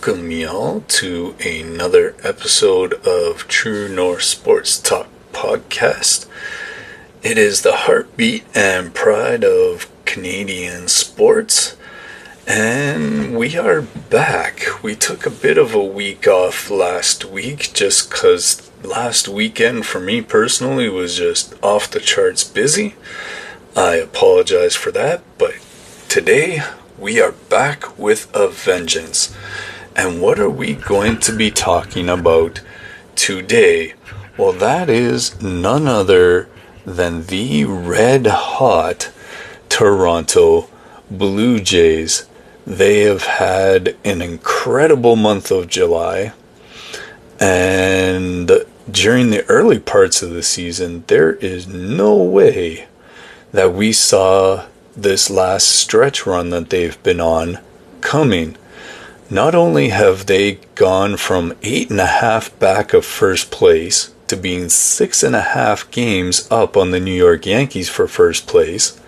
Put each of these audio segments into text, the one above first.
welcome y'all to another episode of True North Sports Talk Podcast. It is the heartbeat and pride of Canadian sports, and we are back. We took a bit of a week off last week just because last weekend for me personally was just off the charts busy. I apologize for that, but today we are back with a vengeance. And what are we going to be talking about today? Well, that is none other than the red hot Toronto Blue Jays. They have had an incredible month of July, and during the early parts of the season, there is no way that we saw this last stretch run that they've been on coming. Not only have they gone from 8.5 back of first place to being 6.5 games up on the New York Yankees for first place,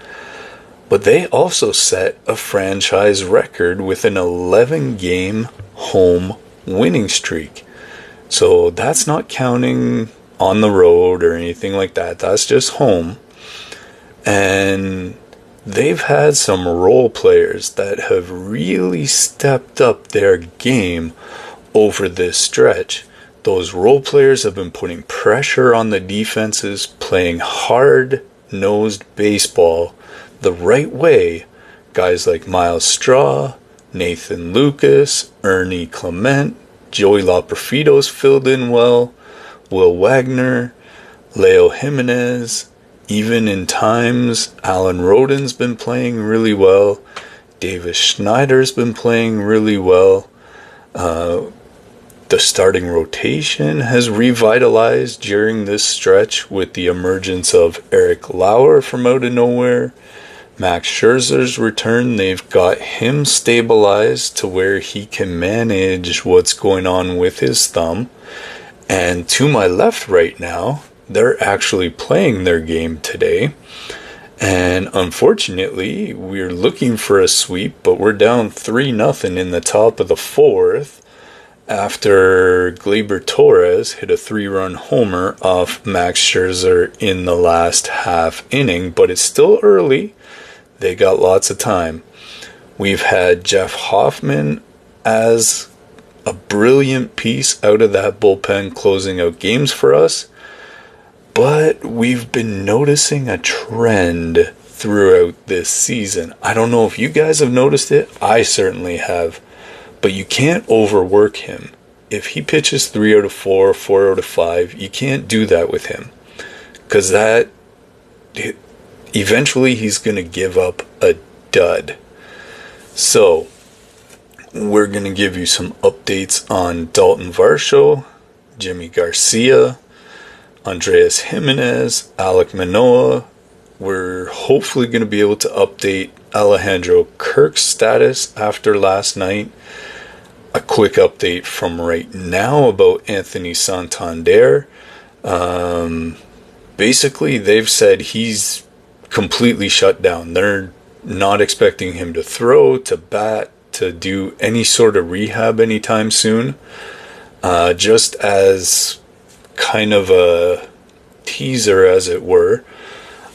but they also set a franchise record with an 11-game home winning streak. So that's not counting on the road or anything like that. That's just home. And they've had some role players that have really stepped up their game over this stretch. Those role players have been putting pressure on the defenses, playing hard-nosed baseball the right way. Guys like Myles Straw, Nathan Lucas, Ernie Clement, Joey Loperfido's filled in well, Will Wagner, Leo Giménez. Even in times, Alan Rodin's been playing really well. Davis Schneider's been playing really well. The starting rotation has revitalized during this stretch with the emergence of Eric Lauer from out of nowhere. Max Scherzer's return, they've got him stabilized to where he can manage what's going on with his thumb. And to my left right now, they're actually playing their game today. And unfortunately, we're looking for a sweep, but we're down 3-0 in the top of the fourth after Gleyber Torres hit a 3-run homer off Max Scherzer in the last half inning. But it's still early. They got lots of time. We've had Jeff Hoffman as a brilliant piece out of that bullpen closing out games for us. But we've been noticing a trend throughout this season. I don't know if you guys have noticed it. I certainly have. But you can't overwork him. If he pitches 3 out of 4, 4 out of 5, you can't do that with him. Because eventually he's going to give up a dud. So, we're going to give you some updates on Dalton Varsho, Jimmy Garcia, Andreas Giménez, Alek Manoah. We're hopefully going to be able to update Alejandro Kirk's status after last night. A quick update from right now about Anthony Santander. Basically, they've said he's completely shut down. They're not expecting him to throw, to bat, to do any sort of rehab anytime soon. Just as kind of a teaser, as it were,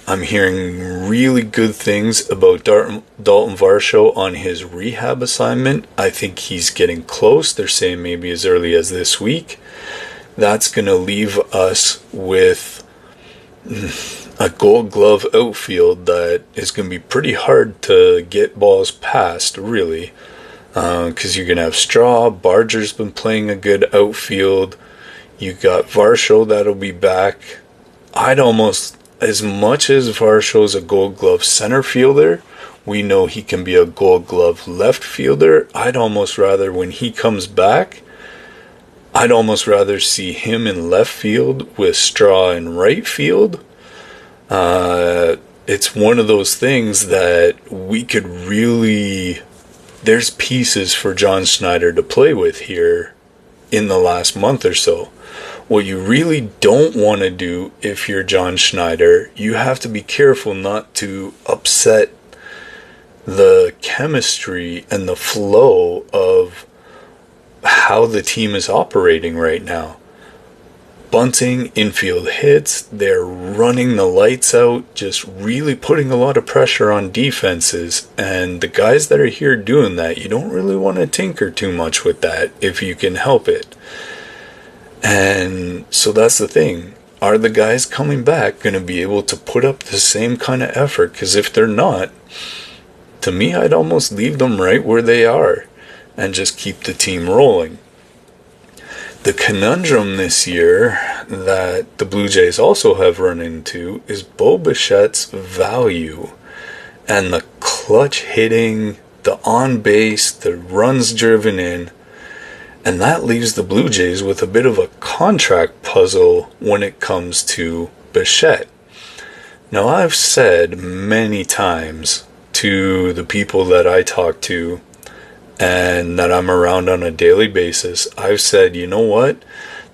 I'm hearing really good things about Dalton Varsho on his rehab assignment. I think he's getting close. They're saying maybe as early as this week. That's going to leave us with a Gold Glove outfield that is going to be pretty hard to get balls past, really, because you're going to have Straw. Barger's been playing a good outfield. You got Varsho that'll be back. I'd almost, as much as Varsho's a Gold Glove center fielder, we know he can be a Gold Glove left fielder. I'd almost rather, when he comes back, I'd almost rather see him in left field with Straw in right field. It's one of those things that we could really, there's pieces for John Schneider to play with here in the last month or so. What you really don't want to do if you're John Schneider, you have to be careful not to upset the chemistry and the flow of how the team is operating right now. Bunting, infield hits, they're running the lights out, just really putting a lot of pressure on defenses. And the guys that are here doing that, you don't really want to tinker too much with that if you can help it. And so that's the thing. Are the guys coming back going to be able to put up the same kind of effort? Because if they're not, to me, I'd almost leave them right where they are and just keep the team rolling. The conundrum this year that the Blue Jays also have run into is Bo Bichette's value and the clutch hitting, the on base, the runs driven in, and that leaves the Blue Jays with a bit of a contract puzzle when it comes to Bichette. Now, I've said many times to the people that I talk to and that I'm around on a daily basis, I've said, you know what?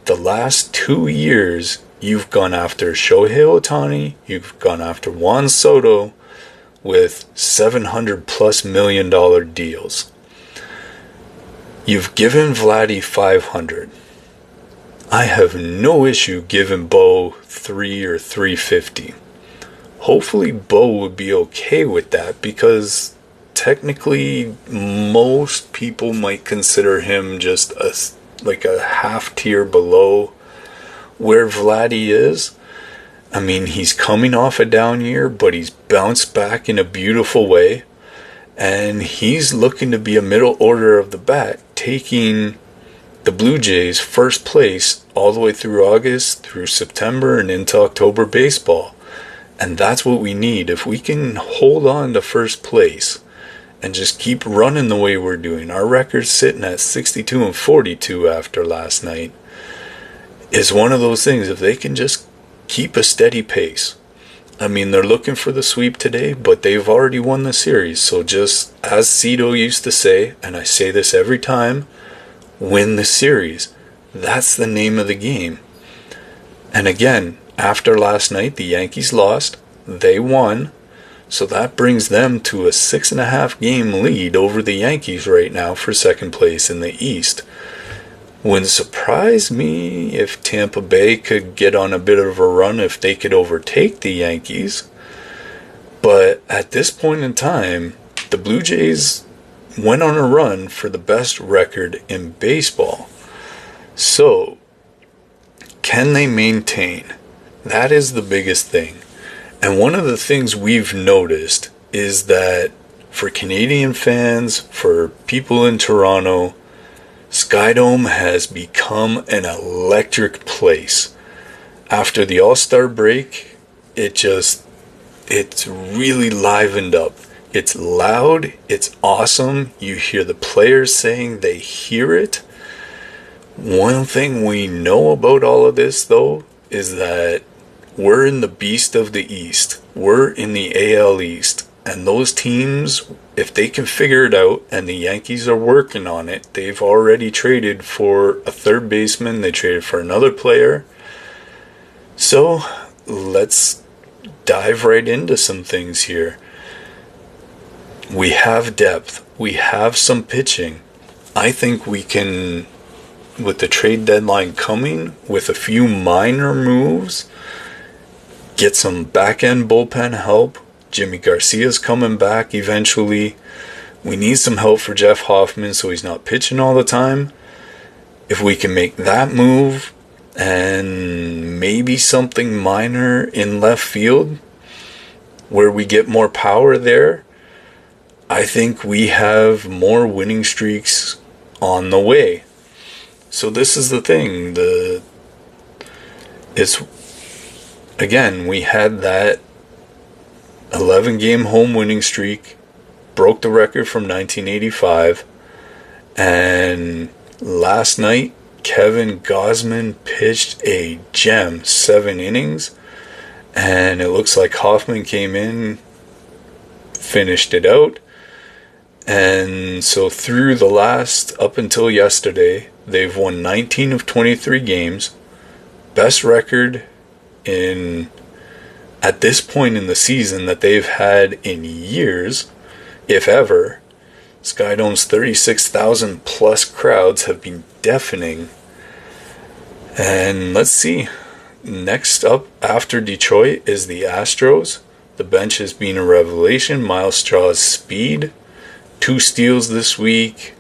The last 2 years, you've gone after Shohei Ohtani, you've gone after Juan Soto with $700+ million deals. You've given Vladdy $500. I have no issue giving Bo $3 or $350. Hopefully Bo would be okay with that, because technically, most people might consider him just a half tier below where Vladdy is. I mean, he's coming off a down year, but he's bounced back in a beautiful way. And he's looking to be a middle order of the bat, taking the Blue Jays first place all the way through August, through September, and into October baseball. And that's what we need. If we can hold on to first place and just keep running the way we're doing. Our record's sitting at 62-42 after last night. It's one of those things, if they can just keep a steady pace. I mean, they're looking for the sweep today, but they've already won the series. So just as Cito used to say, and I say this every time, win the series. That's the name of the game. And again, after last night, the Yankees lost. They won. So that brings them to a 6.5 game lead over the Yankees right now for second place in the East. Wouldn't surprise me if Tampa Bay could get on a bit of a run, if they could overtake the Yankees. But at this point in time, the Blue Jays went on a run for the best record in baseball. So, can they maintain? That is the biggest thing. And one of the things we've noticed is that for Canadian fans, for people in Toronto, Skydome has become an electric place. After the All-Star break, it's really livened up. It's loud, it's awesome. You hear the players saying they hear it. One thing we know about all of this, though, is that we're in the beast of the East. We're in the AL East. And those teams, if they can figure it out, and the Yankees are working on it, they've already traded for a third baseman. They traded for another player. So, let's dive right into some things here. We have depth. We have some pitching. I think we can, with the trade deadline coming, with a few minor moves, get some back-end bullpen help. Jimmy Garcia's coming back eventually. We need some help for Jeff Hoffman so he's not pitching all the time. If we can make that move and maybe something minor in left field where we get more power there, I think we have more winning streaks on the way. So this is the thing. Again, we had that 11-game home winning streak, broke the record from 1985, and last night, Kevin Gausman pitched a gem, 7 innings, and it looks like Hoffman came in, finished it out, and so through the last, up until yesterday, they've won 19 of 23 games, best record at this point in the season that they've had in years, if ever. Skydome's 36,000 plus crowds have been deafening. And let's see. Next up after Detroit is the Astros. The bench has been a revelation. Myles Straw's speed. 2 steals this week.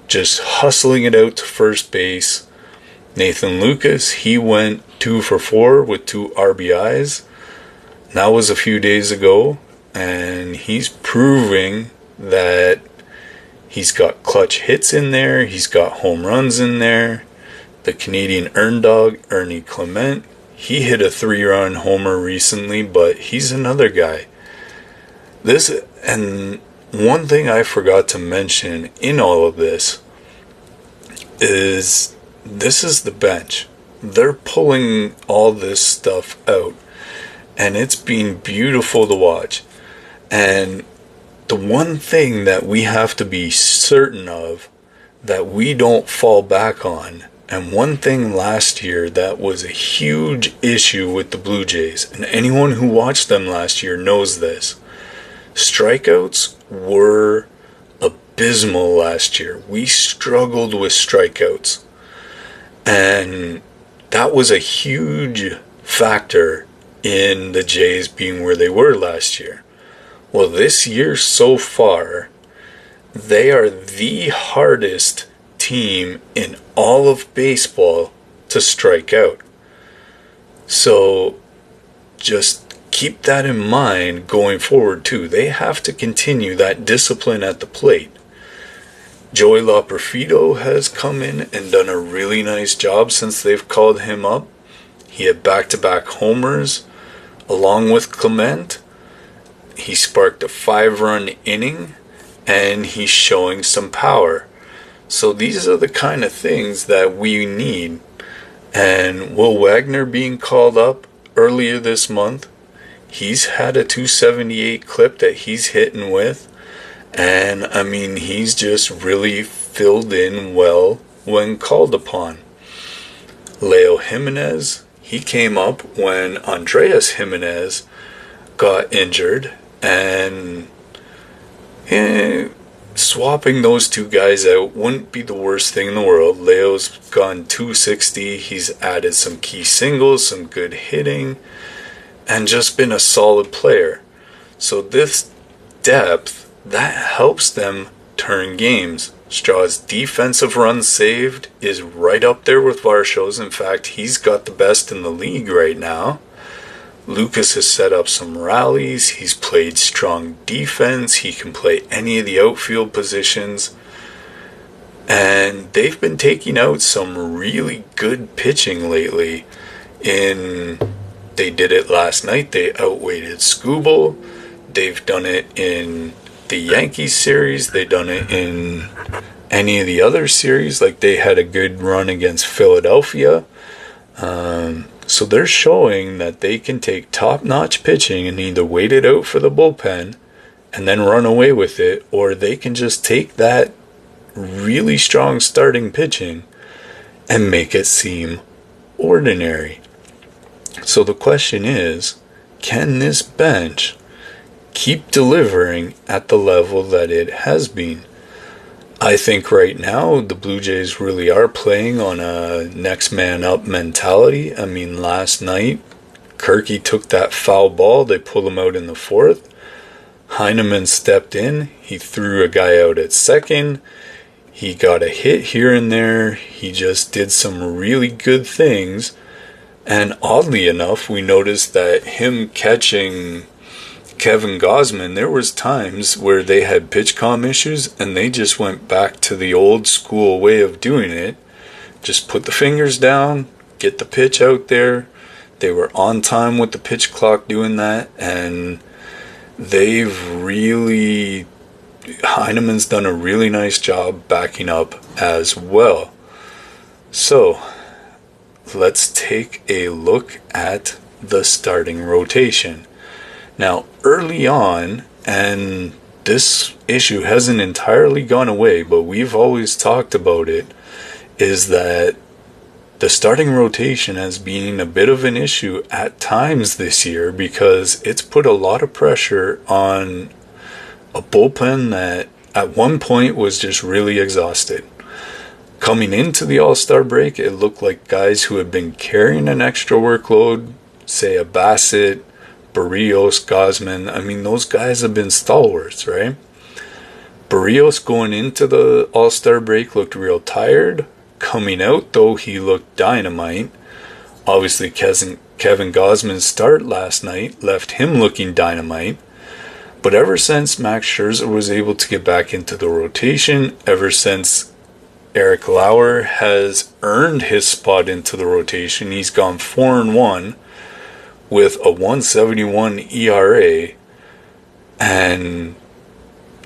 Just hustling it out to first base. Nathan Lucas, he went 2 for 4 with 2 RBIs. That was a few days ago. And he's proving that he's got clutch hits in there. He's got home runs in there. The Canadian earn dog, Ernie Clement, he hit a 3-run homer recently, but he's another guy. And one thing I forgot to mention in all of this is the bench. They're pulling all this stuff out, and it's been beautiful to watch. And the one thing that we have to be certain of that we don't fall back on, and one thing last year that was a huge issue with the Blue Jays, and anyone who watched them last year knows this, strikeouts were abysmal last year. We struggled with strikeouts. And that was a huge factor in the Jays being where they were last year. Well, this year so far, they are the hardest team in all of baseball to strike out. So just keep that in mind going forward too. They have to continue that discipline at the plate. Joey Loperfido has come in and done a really nice job since they've called him up. He had back-to-back homers along with Clement. He sparked a 5-run inning, and he's showing some power. So these are the kind of things that we need. And Will Wagner being called up earlier this month, he's had a 278 clip that he's hitting with. And I mean, he's just really filled in well when called upon. Leo Giménez, he came up when Andreas Giménez got injured, and swapping those two guys out wouldn't be the worst thing in the world. Leo's gone 260. He's added some key singles, some good hitting, and just been a solid player. So this depth, that helps them turn games. Straw's defensive runs saved is right up there with Varsho's. In fact, he's got the best in the league right now. Lucas has set up some rallies. He's played strong defense. He can play any of the outfield positions. And they've been taking out some really good pitching lately. They did it last night. They outweighted Skubal. They've done it in the Yankees series. They've done it in any of the other series. Like they had a good run against Philadelphia. So they're showing that they can take top-notch pitching and either wait it out for the bullpen and then run away with it, or they can just take that really strong starting pitching and make it seem ordinary. So the question is, can this bench keep delivering at the level that it has been? I think right now the Blue Jays really are playing on a next man up mentality. I mean, last night, Kirk took that foul ball. They pulled him out in the 4th. Heineman stepped in. He threw a guy out at second. He got a hit here and there. He just did some really good things. And oddly enough, we noticed that him catching Kevin Gausman, there was times where they had pitch comm issues and they just went back to the old school way of doing it. Just put the fingers down, get the pitch out there. They were on time with the pitch clock doing that, and Heineman's done a really nice job backing up as well. So let's take a look at the starting rotation. Now, early on, and this issue hasn't entirely gone away, but we've always talked about it, is that the starting rotation has been a bit of an issue at times this year because it's put a lot of pressure on a bullpen that at one point was just really exhausted. Coming into the All-Star break, it looked like guys who had been carrying an extra workload, say a Bassett, Berríos, Gausman, I mean, those guys have been stalwarts, right? Berríos going into the All-Star break looked real tired. Coming out, though, he looked dynamite. Obviously, Kevin Gausman's start last night left him looking dynamite. But ever since Max Scherzer was able to get back into the rotation, ever since Eric Lauer has earned his spot into the rotation, he's gone 4-1 with a 1.71 ERA. And,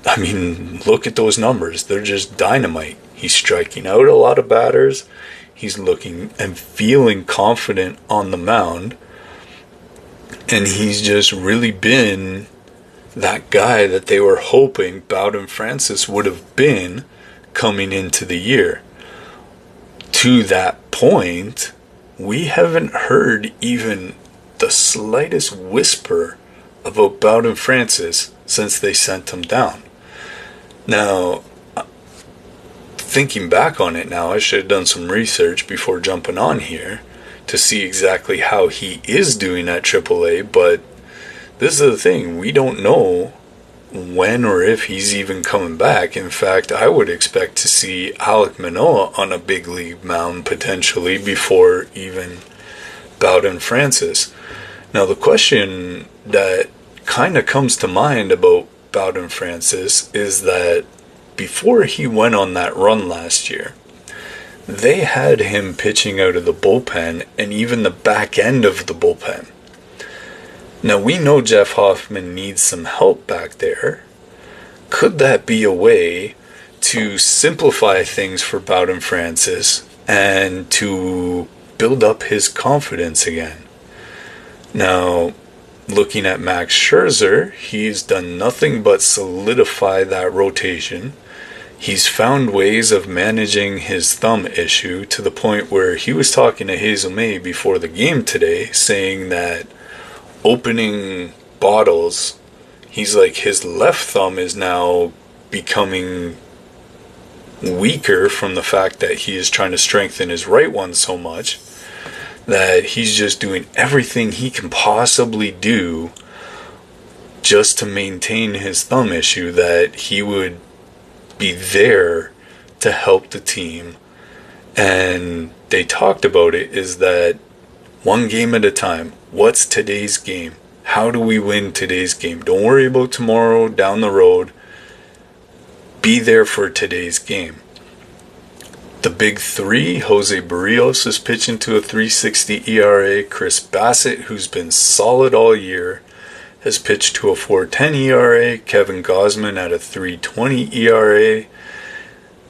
I mean, look at those numbers. They're just dynamite. He's striking out a lot of batters. He's looking and feeling confident on the mound. And he's just really been that guy that they were hoping Bowden Francis would have been coming into the year. To that point, we haven't heard even the slightest whisper about Bowden Francis since they sent him down. Now, thinking back on it now, I should have done some research before jumping on here to see exactly how he is doing at AAA, but this is the thing, we don't know when or if he's even coming back. In fact, I would expect to see Alek Manoah on a big league mound potentially before even Bowden Francis. Now, the question that kind of comes to mind about Bowden Francis is that before he went on that run last year, they had him pitching out of the bullpen and even the back end of the bullpen. Now, we know Jeff Hoffman needs some help back there. Could that be a way to simplify things for Bowden Francis and to build up his confidence again? Now, looking at Max Scherzer, he's done nothing but solidify that rotation. He's found ways of managing his thumb issue to the point where he was talking to Hazel May before the game today, saying that opening bottles, he's like, his left thumb is now becoming weaker from the fact that he is trying to strengthen his right one so much that he's just doing everything he can possibly do just to maintain his thumb issue, that he would be there to help the team. And they talked about it, is that one game at a time. What's today's game? How do we win today's game? Don't worry about tomorrow down the road. Be there for today's game. The big three, Jose Berríos is pitching to a 3.60 ERA. Chris Bassett, who's been solid all year, has pitched to a 4.10 ERA. Kevin Gausman at a 3.20 ERA.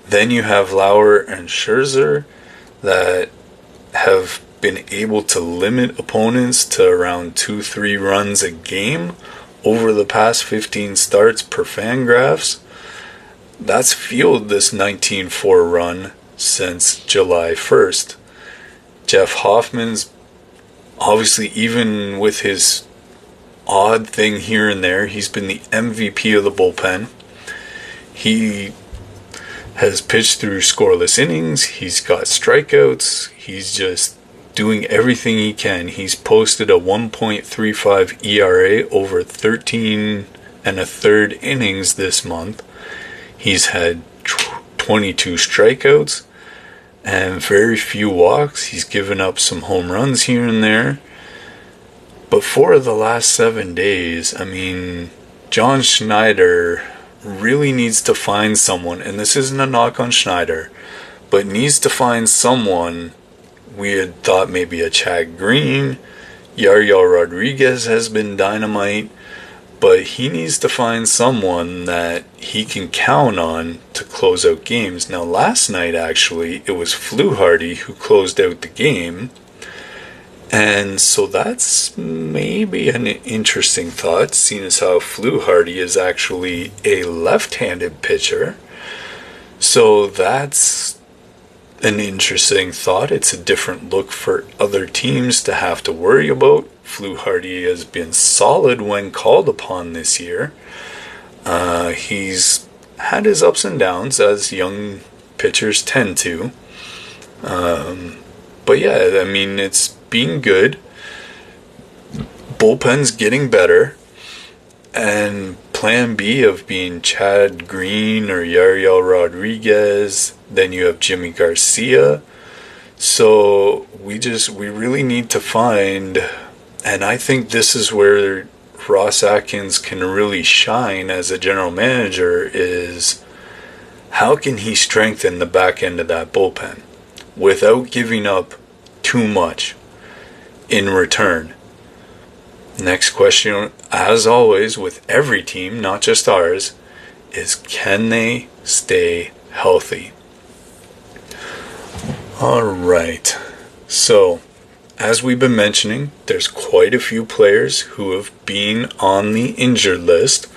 Then you have Lauer and Scherzer that have been able to limit opponents to around 2-3 runs a game over the past 15 starts per Fangraphs. That's fueled this 19-4 run since July 1st. Jeff Hoffman's obviously, even with his odd thing here and there, he's been the MVP of the bullpen. He has pitched through scoreless innings. He's got strikeouts. He's just doing everything he can. He's posted a 1.35 ERA over 13 and a third innings this month. He's had 22 strikeouts and very few walks. He's given up some home runs here and there. But for the last 7 days, I mean, John Schneider really needs to find someone, and this isn't a knock on Schneider, but needs to find someone. We had thought maybe a Chad Green. Yariel Rodriguez has been dynamite, but he needs to find someone that he can count on to close out games. Now, last night, actually, it was Fluharty who closed out the game, and so that's maybe an interesting thought, seeing as how Fluharty is actually a left-handed pitcher. So that's an interesting thought. It's a different look for other teams to have to worry about. Fluharty has been solid when called upon this year. He's had his ups and downs, as young pitchers tend to. But yeah, I mean, it's been good. Bullpen's getting better. And plan B of being Chad Green or Yariel Rodriguez. Then you have Jimmy Garcia. So we really need to find, and I think this is where Ross Atkins can really shine as a general manager, is how can he strengthen the back end of that bullpen without giving up too much in return. Next question, as always with every team, not just ours, is can they stay healthy? Alright, so as we've been mentioning, there's quite a few players who have been on the injured list.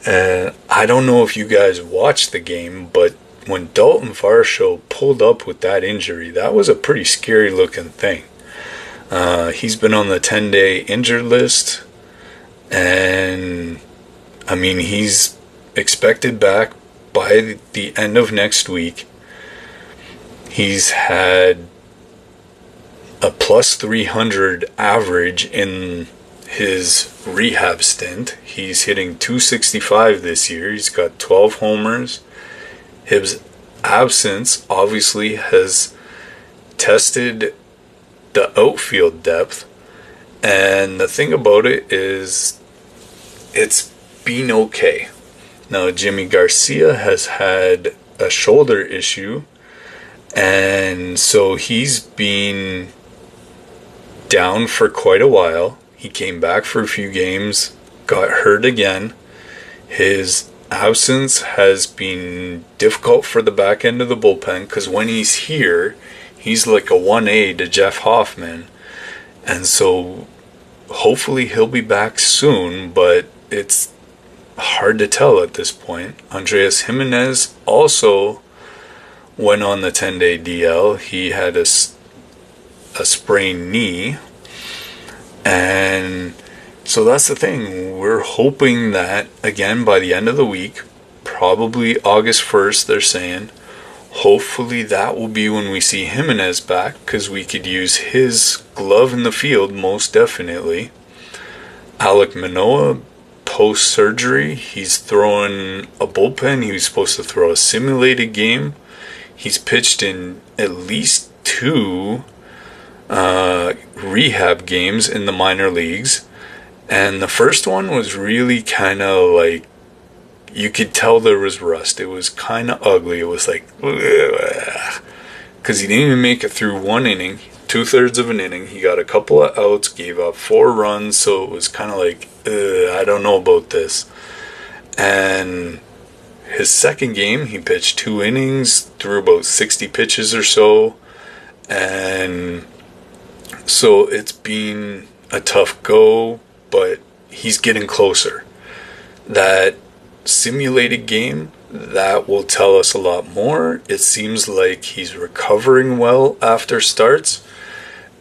I don't know if you guys watched the game, but when Dalton Varsho pulled up with that injury, that was a pretty scary looking thing. He's been on the 10-day injured list, and I mean, he's expected back by the end of next week. He's had a plus 300 average in his rehab stint. He's hitting 265 this year. He's got 12 homers. His absence obviously has tested the outfield depth. And the thing about it is it's been okay. Now, Jimmy Garcia has had a shoulder issue, and so he's been down for quite a while. He came back for a few games, got hurt again. His absence has been difficult for the back end of the bullpen, because when he's here, he's like a 1A to Jeff Hoffman. And so hopefully he'll be back soon, but it's hard to tell at this point. Andreas Giménez also went on the 10-day DL. He had a sprained knee. And so that's the thing. We're hoping that, again, by the end of the week, probably August 1st, they're saying, hopefully that will be when we see Giménez back, because we could use his glove in the field most definitely. Alek Manoah, post-surgery, he's throwing a bullpen. He was supposed to throw a simulated game. He's pitched in at least 2 rehab games in the minor leagues. And the first one was really kind of like, you could tell there was rust. It was kind of ugly. It was like, because he didn't even make it through 1 inning, 2/3 of an inning. He got a couple of outs, gave up 4 runs, so it was kind of like, I don't know about this. And his second game, he pitched 2 innings, threw about 60 pitches or so, and so it's been a tough go, but he's getting closer. That simulated game, that will tell us a lot more. It seems like he's recovering well after starts,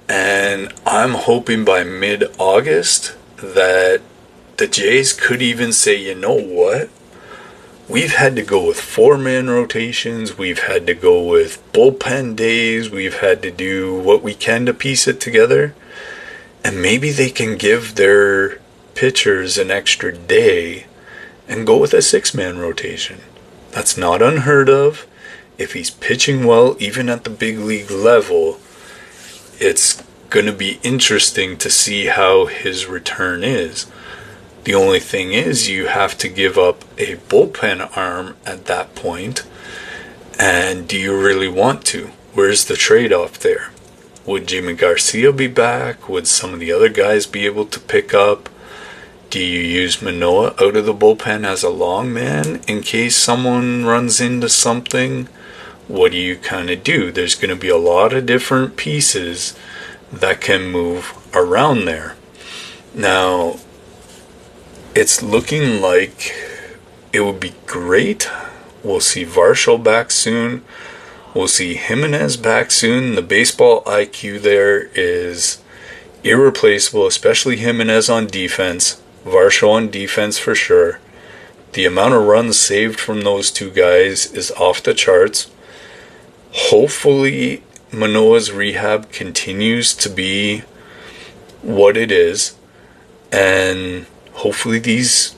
and I'm hoping by mid-August that the Jays could even say, you know what, we've had to go with 4-man rotations, we've had to go with bullpen days, we've had to do what we can to piece it together, and maybe they can give their pitchers an extra day and go with a 6-man rotation. That's not unheard of. If he's pitching well, even at the big league level, it's going to be interesting to see how his return is. The only thing is, you have to give up a bullpen arm at that point. And do you really want to? Where's the trade-off there? Would Jimmy Garcia be back? Would some of the other guys be able to pick up? Do you use Manoah out of the bullpen as a long man in case someone runs into something? What do you kind of do? There's going to be a lot of different pieces that can move around there. Now, it's looking like it would be great. We'll see Varsho back soon. We'll see Giménez back soon. The baseball IQ there is irreplaceable, especially Giménez on defense. Varsho on defense for sure. The amount of runs saved from those two guys is off the charts. Hopefully, Manoah's rehab continues to be what it is. And hopefully these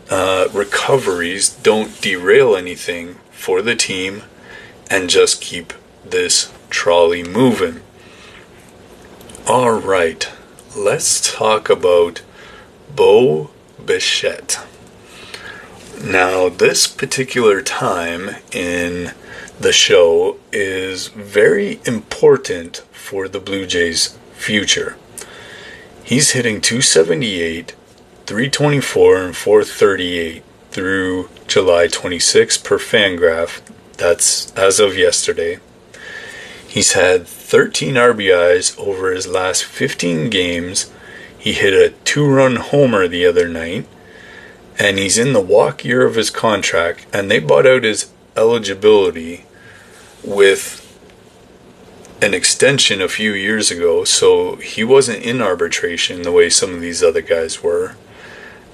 recoveries don't derail anything for the team and just keep this trolley moving. All right, let's talk about Bo Bichette. Now, this particular time in the show is very important for the Blue Jays' future. He's hitting .278, .324, and .438 through July 26 per Fangraph. That's as of yesterday. He's had 13 RBIs over his last 15 games. He hit a 2-run homer the other night. And he's in the walk year of his contract. And they bought out his eligibility with an extension a few years ago. So he wasn't in arbitration the way some of these other guys were.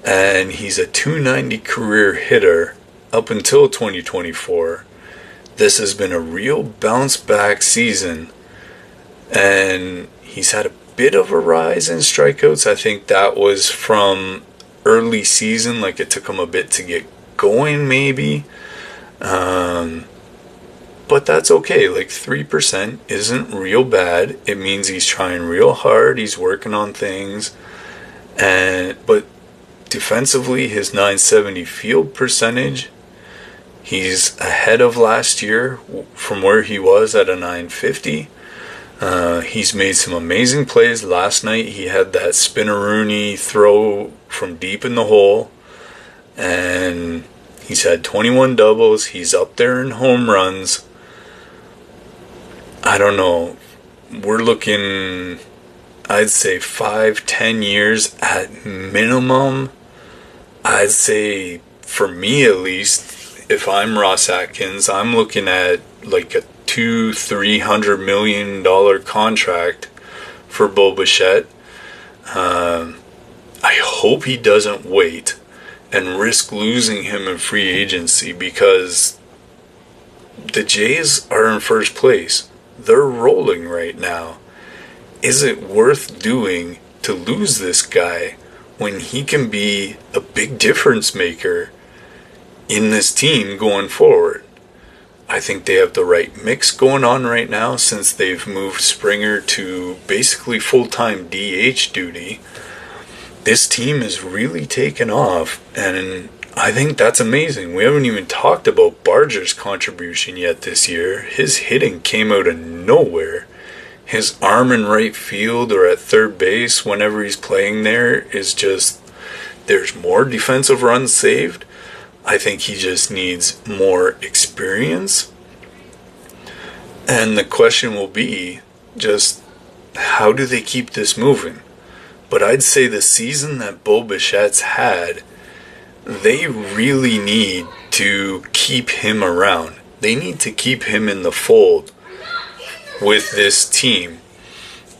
And he's a .290 career hitter up until 2024. This has been a real bounce back season. And he's had a bit of a rise in strikeouts. I think that was from early season, like it took him a bit to get going maybe. But that's okay. Like 3% isn't real bad. It means he's trying real hard. He's working on things. But defensively, his .970 field percentage, he's ahead of last year from where he was at a .950. He's made some amazing plays. Last night he had that spinneroonie throw from deep in the hole. And he's had 21 doubles. He's up there in home runs. I don't know. We're looking, I'd say 5-10 years at minimum. I'd say, for me at least, if I'm Ross Atkins, I'm looking at like a $200-300 million contract for Bo Bichette. I hope he doesn't wait and risk losing him in free agency, because the Jays are in first place. They're rolling right now. Is it worth doing to lose this guy when he can be a big difference maker in this team going forward? I think they have the right mix going on right now, since they've moved Springer to basically full-time DH duty. This team is really taken off, and I think that's amazing. We haven't even talked about Barger's contribution yet this year. His hitting came out of nowhere. His arm in right field or at third base whenever he's playing there is just, there's more defensive runs saved. I think he just needs more experience. And the question will be just, how do they keep this moving? But I'd say the season that Bo Bichette's had, they really need to keep him around. They need to keep him in the fold with this team.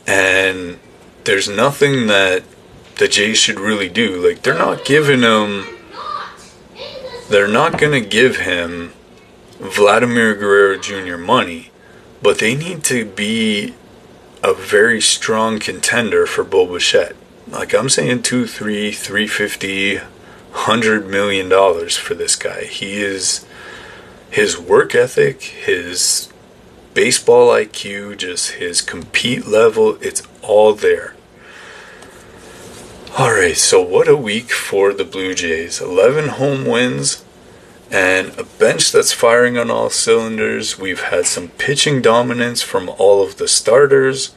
And there's nothing that the Jays should really do. Like, they're not going to give him Vladimir Guerrero Jr. money, but they need to be a very strong contender for Bo Bichette. Like, I'm saying $200, $350, $100 million for this guy. He is, his work ethic, his baseball IQ, just his compete level, it's all there. Alright, so what a week for the Blue Jays. 11 home wins and a bench that's firing on all cylinders. We've had some pitching dominance from all of the starters.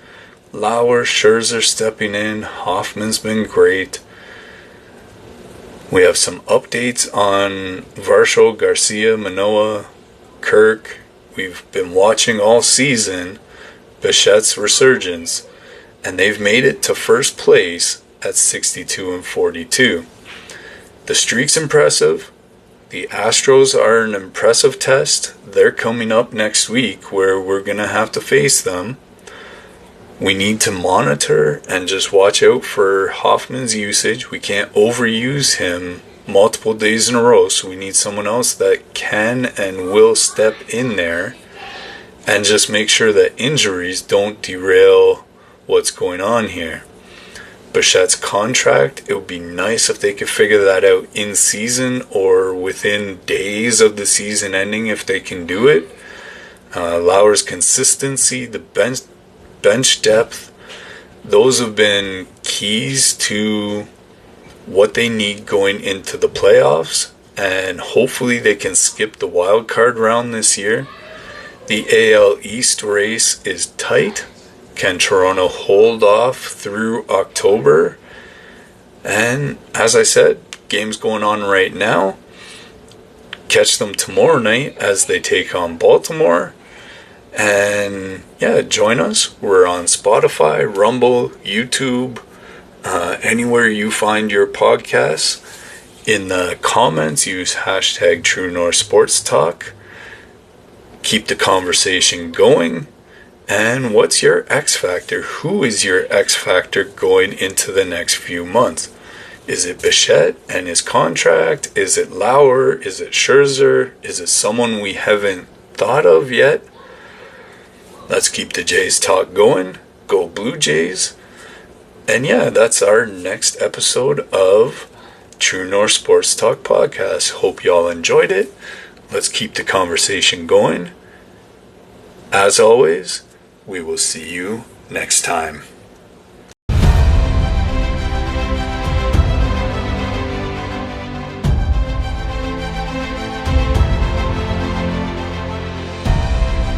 Lauer, Scherzer stepping in. Hoffman's been great. We have some updates on Varsho, Garcia, Manoah, Kirk. We've been watching all season Bichette's resurgence, and they've made it to first place at 62-42. The streak's impressive. The Astros are an impressive test. They're coming up next week where we're going to have to face them. We need to monitor and just watch out for Hoffman's usage. We can't overuse him multiple days in a row. So we need someone else that can and will step in there and just make sure that injuries don't derail what's going on here. Bichette's contract, it would be nice if they could figure that out in season or within days of the season ending if they can do it. Lauer's consistency, the bench depth, those have been keys to what they need going into the playoffs, and hopefully they can skip the wild card round this year. The AL East race is tight. Can Toronto hold off through October? And as I said, games going on right now. Catch them tomorrow night as they take on Baltimore. And yeah, join us. We're on Spotify, Rumble, YouTube, anywhere you find your podcasts. In the comments, use hashtag True North Sports Talk. Keep the conversation going. And what's your X Factor? Who is your X Factor going into the next few months? Is it Bichette and his contract? Is it Lauer? Is it Scherzer? Is it someone we haven't thought of yet? Let's keep the Jays talk going. Go Blue Jays. And yeah, that's our next episode of True North Sports Talk Podcast. Hope y'all enjoyed it. Let's keep the conversation going. As always, we will see you next time.